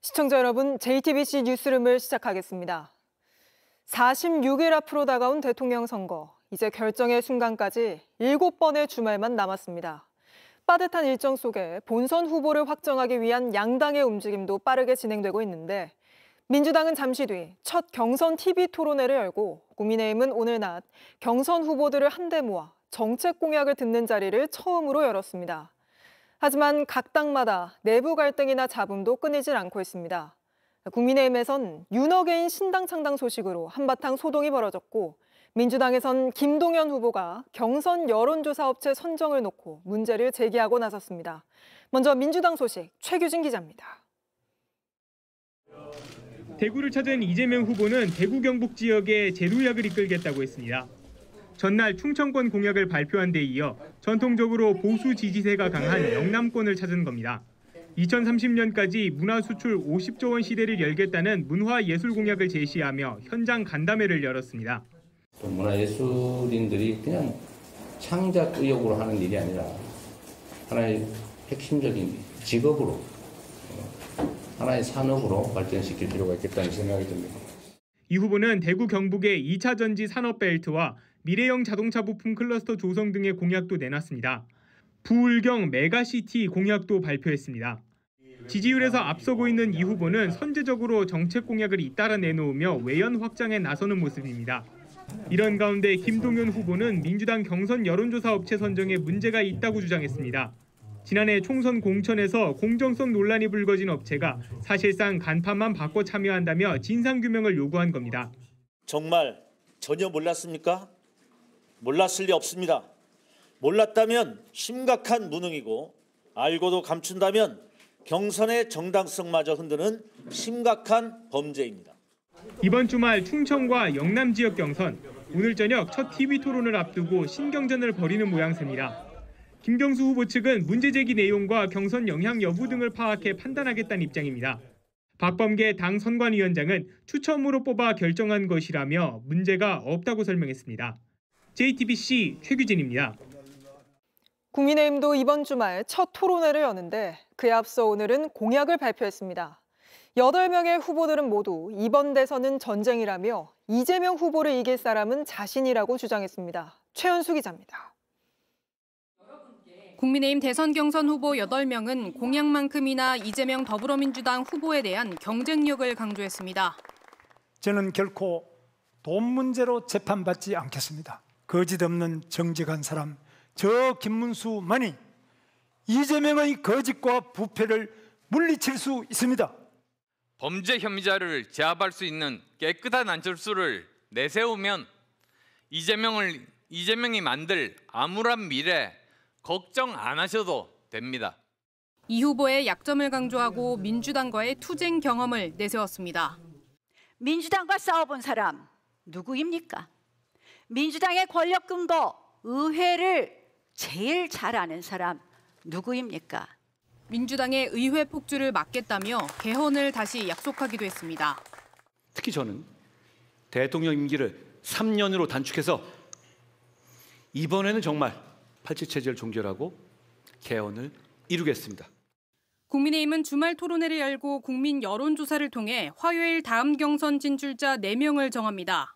시청자 여러분, JTBC 뉴스룸을 시작하겠습니다. 46일 앞으로 다가온 대통령 선거, 이제 결정의 순간까지 7번의 주말만 남았습니다. 빠듯한 일정 속에 본선 후보를 확정하기 위한 양당의 움직임도 빠르게 진행되고 있는데, 민주당은 잠시 뒤 첫 경선 TV 토론회를 열고 국민의힘은 오늘 낮 경선 후보들을 한데 모아 정책 공약을 듣는 자리를 처음으로 열었습니다. 하지만 각 당마다 내부 갈등이나 잡음도 끊이질 않고 있습니다. 국민의힘에선 윤어게인 신당 창당 소식으로 한바탕 소동이 벌어졌고, 민주당에선 김동연 후보가 경선 여론조사 업체 선정을 놓고 문제를 제기하고 나섰습니다. 먼저 민주당 소식 최규진 기자입니다. 대구를 찾은 이재명 후보는 대구 경북 지역의 제도약을 이끌겠다고 했습니다. 전날 충청권 공약을 발표한 데 이어 전통적으로 보수 지지세가 강한 영남권을 찾은 겁니다. 2030년까지 문화 수출 50조 원 시대를 열겠다는 문화예술 공약을 제시하며 현장 간담회를 열었습니다. 문화예술인들이 그냥 창작 의욕으로 하는 일이 아니라 하나의 핵심적인 직업으로, 하나의 산업으로 발전시킬 필요가 있겠다는 생각이 듭니다. 이 후보는 대구 경북의 2차 전지 산업벨트와 미래형 자동차 부품 클러스터 조성 등의 공약도 내놨습니다. 부울경 메가시티 공약도 발표했습니다. 지지율에서 앞서고 있는 이 후보는 선제적으로 정책 공약을 잇따라 내놓으며 외연 확장에 나서는 모습입니다. 이런 가운데 김동연 후보는 민주당 경선 여론조사 업체 선정에 문제가 있다고 주장했습니다. 지난해 총선 공천에서 공정성 논란이 불거진 업체가 사실상 간판만 바꿔 참여한다며 진상규명을 요구한 겁니다. 정말 전혀 몰랐습니까? 몰랐을 리 없습니다. 몰랐다면 심각한 무능이고, 알고도 감춘다면 경선의 정당성마저 흔드는 심각한 범죄입니다. 이번 주말 충청과 영남 지역 경선, 오늘 저녁 첫 TV 토론을 앞두고 신경전을 벌이는 모양새입니다. 김경수 후보 측은 문제 제기 내용과 경선 영향 여부 등을 파악해 판단하겠다는 입장입니다. 박범계 당 선관위원장은 추첨으로 뽑아 결정한 것이라며 문제가 없다고 설명했습니다. JTBC 최규진입니다. 국민의힘도 이번 주말 첫 토론회를 여는데 그에 앞서 오늘은 공약을 발표했습니다. 8명의 후보들은 모두 이번 대선은 전쟁이라며 이재명 후보를 이길 사람은 자신이라고 주장했습니다. 최연수 기자입니다. 국민의힘 대선 경선 후보 8명은 공약만큼이나 이재명 더불어민주당 후보에 대한 경쟁력을 강조했습니다. 저는 결코 돈 문제로 재판받지 않겠습니다. 거짓 없는 정직한 사람, 저 김문수만이 이재명의 거짓과 부패를 물리칠 수 있습니다. 범죄 혐의자를 제압할 수 있는 깨끗한 안철수를 내세우면 이재명이 만들 암울한 미래 걱정 안 하셔도 됩니다. 이 후보의 약점을 강조하고 민주당과의 투쟁 경험을 내세웠습니다. 민주당과 싸워본 사람 누구입니까? 민주당의 권력 근거 의회를 제일 잘 아는 사람 누구입니까? 민주당의 의회 폭주를 막겠다며 개헌을 다시 약속하기도 했습니다. 특히 저는 대통령 임기를 3년으로 단축해서 이번에는 정말 팔찌체제를 종결하고 개헌을 이루겠습니다. 국민의힘은 주말 토론회를 열고 국민 여론조사를 통해 화요일 다음 경선 진출자 4명을 정합니다.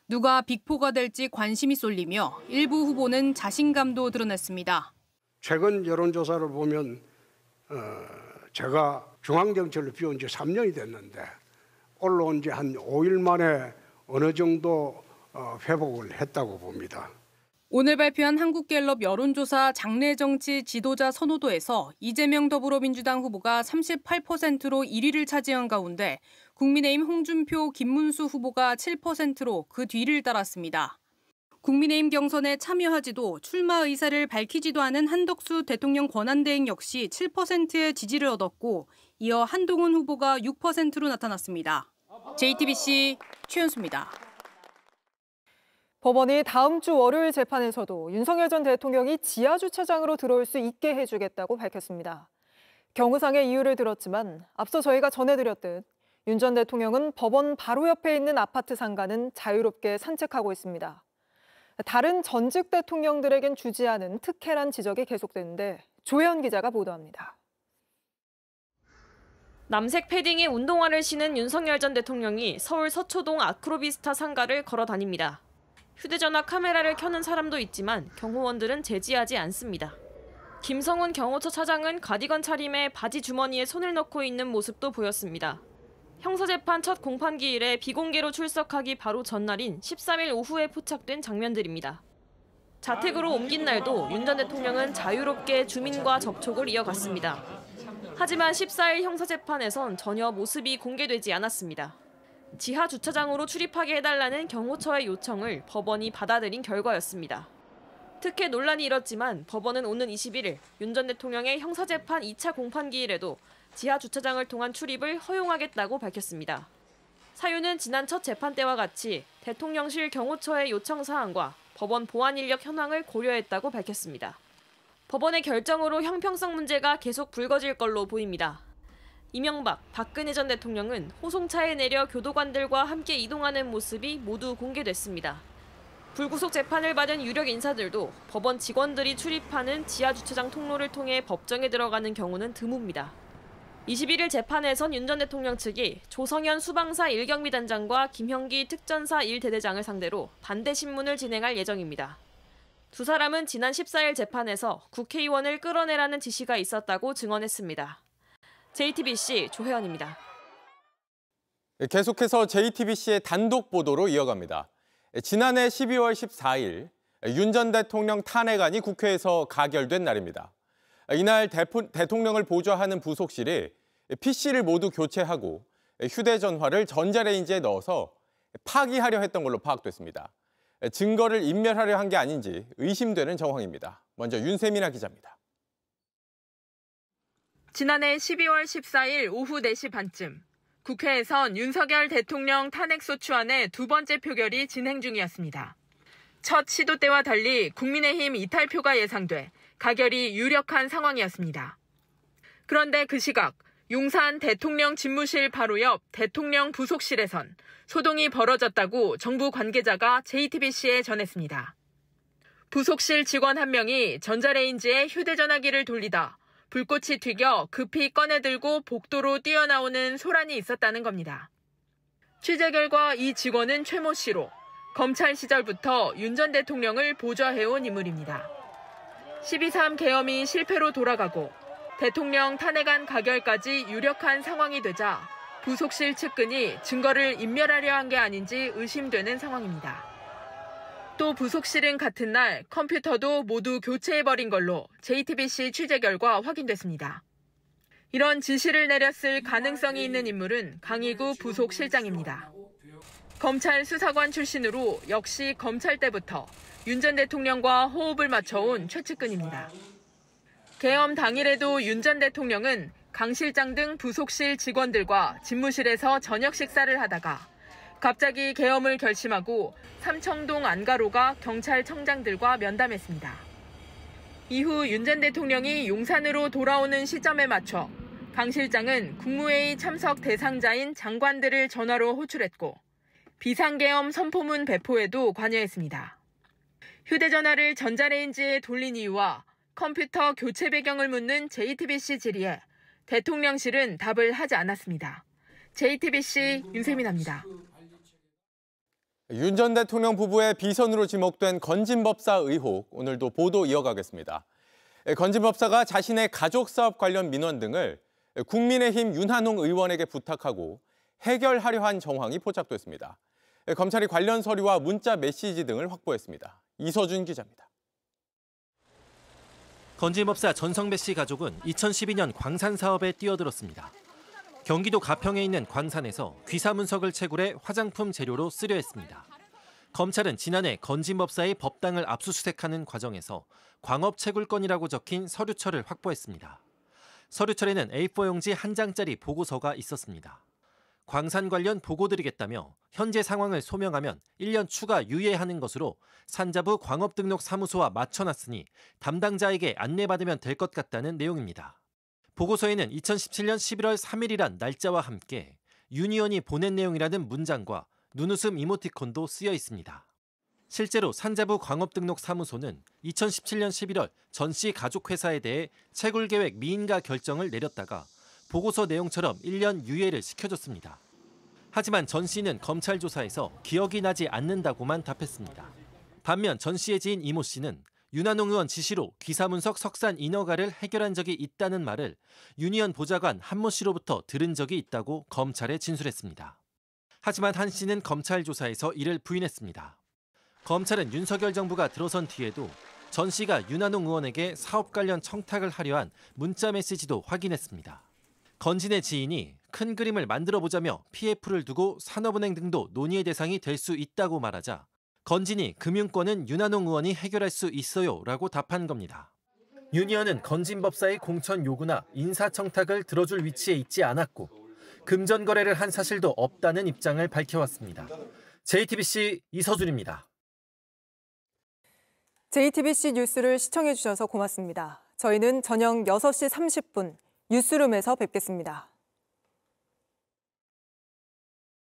누가 빅4가 될지 관심이 쏠리며 일부 후보는 자신감도 드러냈습니다. 최근 여론조사를 보면 제가 중앙정치를 비운 지 3년이 됐는데 올라온 지 한 5일 만에 어느 정도 회복을 했다고 봅니다. 오늘 발표한 한국갤럽 여론조사 장래정치 지도자 선호도에서 이재명 더불어민주당 후보가 38%로 1위를 차지한 가운데 국민의힘 홍준표, 김문수 후보가 7%로 그 뒤를 따랐습니다. 국민의힘 경선에 참여하지도 출마 의사를 밝히지도 않은 한덕수 대통령 권한대행 역시 7%의 지지를 얻었고, 이어 한동훈 후보가 6%로 나타났습니다. JTBC 최연수입니다. 법원이 다음 주 월요일 재판에서도 윤석열 전 대통령이 지하주차장으로 들어올 수 있게 해주겠다고 밝혔습니다. 경우상의 이유를 들었지만 앞서 저희가 전해드렸듯 윤 전 대통령은 법원 바로 옆에 있는 아파트 상가는 자유롭게 산책하고 있습니다. 다른 전직 대통령들에겐 주지 않은 특혜란 지적이 계속되는데 조혜연 기자가 보도합니다. 남색 패딩에 운동화를 신은 윤석열 전 대통령이 서울 서초동 아크로비스타 상가를 걸어 다닙니다. 휴대전화 카메라를 켜는 사람도 있지만 경호원들은 제지하지 않습니다. 김성훈 경호처 차장은 가디건 차림에 바지 주머니에 손을 넣고 있는 모습도 보였습니다. 형사재판 첫 공판기일에 비공개로 출석하기 바로 전날인 13일 오후에 포착된 장면들입니다. 자택으로 옮긴 날도 윤 전 대통령은 자유롭게 주민과 접촉을 이어갔습니다. 하지만 14일 형사재판에선 전혀 모습이 공개되지 않았습니다. 지하 주차장으로 출입하게 해달라는 경호처의 요청을 법원이 받아들인 결과였습니다. 특혜 논란이 일었지만 법원은 오는 21일 윤 전 대통령의 형사재판 2차 공판기일에도 지하 주차장을 통한 출입을 허용하겠다고 밝혔습니다. 사유는 지난 첫 재판 때와 같이 대통령실 경호처의 요청 사항과 법원 보안 인력 현황을 고려했다고 밝혔습니다. 법원의 결정으로 형평성 문제가 계속 불거질 걸로 보입니다. 이명박, 박근혜 전 대통령은 호송차에 내려 교도관들과 함께 이동하는 모습이 모두 공개됐습니다. 불구속 재판을 받은 유력 인사들도 법원 직원들이 출입하는 지하 주차장 통로를 통해 법정에 들어가는 경우는 드뭅니다. 21일 재판에선 윤 전 대통령 측이 조성현 수방사 1경비 단장과 김형기 특전사 1대대장을 상대로 반대 신문을 진행할 예정입니다. 두 사람은 지난 14일 재판에서 국회의원을 끌어내라는 지시가 있었다고 증언했습니다. JTBC 조혜연입니다. 계속해서 JTBC의 단독 보도로 이어갑니다. 지난해 12월 14일 윤 전 대통령 탄핵안이 국회에서 가결된 날입니다. 이날 대통령을 보좌하는 부속실이 PC를 모두 교체하고 휴대전화를 전자레인지에 넣어서 파기하려 했던 걸로 파악됐습니다. 증거를 인멸하려 한 게 아닌지 의심되는 정황입니다. 먼저 윤세민아 기자입니다. 지난해 12월 14일 오후 4시 반쯤 국회에선 윤석열 대통령 탄핵소추안의 두 번째 표결이 진행 중이었습니다. 첫 시도 때와 달리 국민의힘 이탈표가 예상돼 가결이 유력한 상황이었습니다. 그런데 그 시각 용산 대통령 집무실 바로 옆 대통령 부속실에선 소동이 벌어졌다고 정부 관계자가 JTBC에 전했습니다. 부속실 직원 한 명이 전자레인지에 휴대전화기를 돌리다 불꽃이 튀겨 급히 꺼내들고 복도로 뛰어나오는 소란이 있었다는 겁니다. 취재 결과 이 직원은 최모 씨로 검찰 시절부터 윤 전 대통령을 보좌해온 인물입니다. 12.3 계엄이 실패로 돌아가고 대통령 탄핵안 가결까지 유력한 상황이 되자 부속실 측근이 증거를 인멸하려 한 게 아닌지 의심되는 상황입니다. 또 부속실은 같은 날 컴퓨터도 모두 교체해버린 걸로 JTBC 취재 결과 확인됐습니다. 이런 지시를 내렸을 가능성이 있는 인물은 강희구 부속실장입니다. 검찰 수사관 출신으로 역시 검찰 때부터 윤 전 대통령과 호흡을 맞춰온 최측근입니다. 계엄 당일에도 윤 전 대통령은 강 실장 등 부속실 직원들과 집무실에서 저녁 식사를 하다가 갑자기 계엄을 결심하고 삼청동 안가로가 경찰청장들과 면담했습니다. 이후 윤 전 대통령이 용산으로 돌아오는 시점에 맞춰 강 실장은 국무회의 참석 대상자인 장관들을 전화로 호출했고 비상계엄 선포문 배포에도 관여했습니다. 휴대전화를 전자레인지에 돌린 이유와 컴퓨터 교체 배경을 묻는 JTBC 질의에 대통령실은 답을 하지 않았습니다. JTBC 윤세민입니다. 윤 전 대통령 부부의 비선으로 지목된 건진법사 의혹, 오늘도 보도 이어가겠습니다. 건진법사가 자신의 가족사업 관련 민원 등을 국민의힘 윤한홍 의원에게 부탁하고 해결하려 한 정황이 포착됐습니다. 검찰이 관련 서류와 문자 메시지 등을 확보했습니다. 이서준 기자입니다. 건진법사 전성배 씨 가족은 2012년 광산 사업에 뛰어들었습니다. 경기도 가평에 있는 광산에서 귀사문석을 채굴해 화장품 재료로 쓰려 했습니다. 검찰은 지난해 건진법사의 법당을 압수수색하는 과정에서 광업 채굴건이라고 적힌 서류철을 확보했습니다. 서류철에는 A4 용지 한 장짜리 보고서가 있었습니다. 광산 관련 보고드리겠다며 현재 상황을 소명하면 1년 추가 유예하는 것으로 산자부 광업등록사무소와 맞춰놨으니 담당자에게 안내받으면 될 것 같다는 내용입니다. 보고서에는 2017년 11월 3일이란 날짜와 함께 윤 의원이 보낸 내용이라는 문장과 눈웃음 이모티콘도 쓰여 있습니다. 실제로 산자부 광업등록사무소는 2017년 11월 전 씨 가족회사에 대해 채굴계획 미인가 결정을 내렸다가 보고서 내용처럼 1년 유예를 시켜줬습니다. 하지만 전 씨는 검찰 조사에서 기억이 나지 않는다고만 답했습니다. 반면 전 씨의 지인 이모 씨는 윤한홍 의원 지시로 귀사문석 석산 인허가를 해결한 적이 있다는 말을 윤 의원 보좌관 한모 씨로부터 들은 적이 있다고 검찰에 진술했습니다. 하지만 한 씨는 검찰 조사에서 이를 부인했습니다. 검찰은 윤석열 정부가 들어선 뒤에도 전 씨가 윤한홍 의원에게 사업 관련 청탁을 하려 한 문자 메시지도 확인했습니다. 건진의 지인이 큰 그림을 만들어보자며 PF를 두고 산업은행 등도 논의의 대상이 될 수 있다고 말하자 건진이 금융권은 윤한홍 의원이 해결할 수 있어요 라고 답한 겁니다. 윤 의원은 건진 법사의 공천 요구나 인사청탁을 들어줄 위치에 있지 않았고 금전 거래를 한 사실도 없다는 입장을 밝혀왔습니다. JTBC 이서준입니다. JTBC 뉴스를 시청해주셔서 고맙습니다. 저희는 저녁 6시 30분 뉴스룸에서 뵙겠습니다.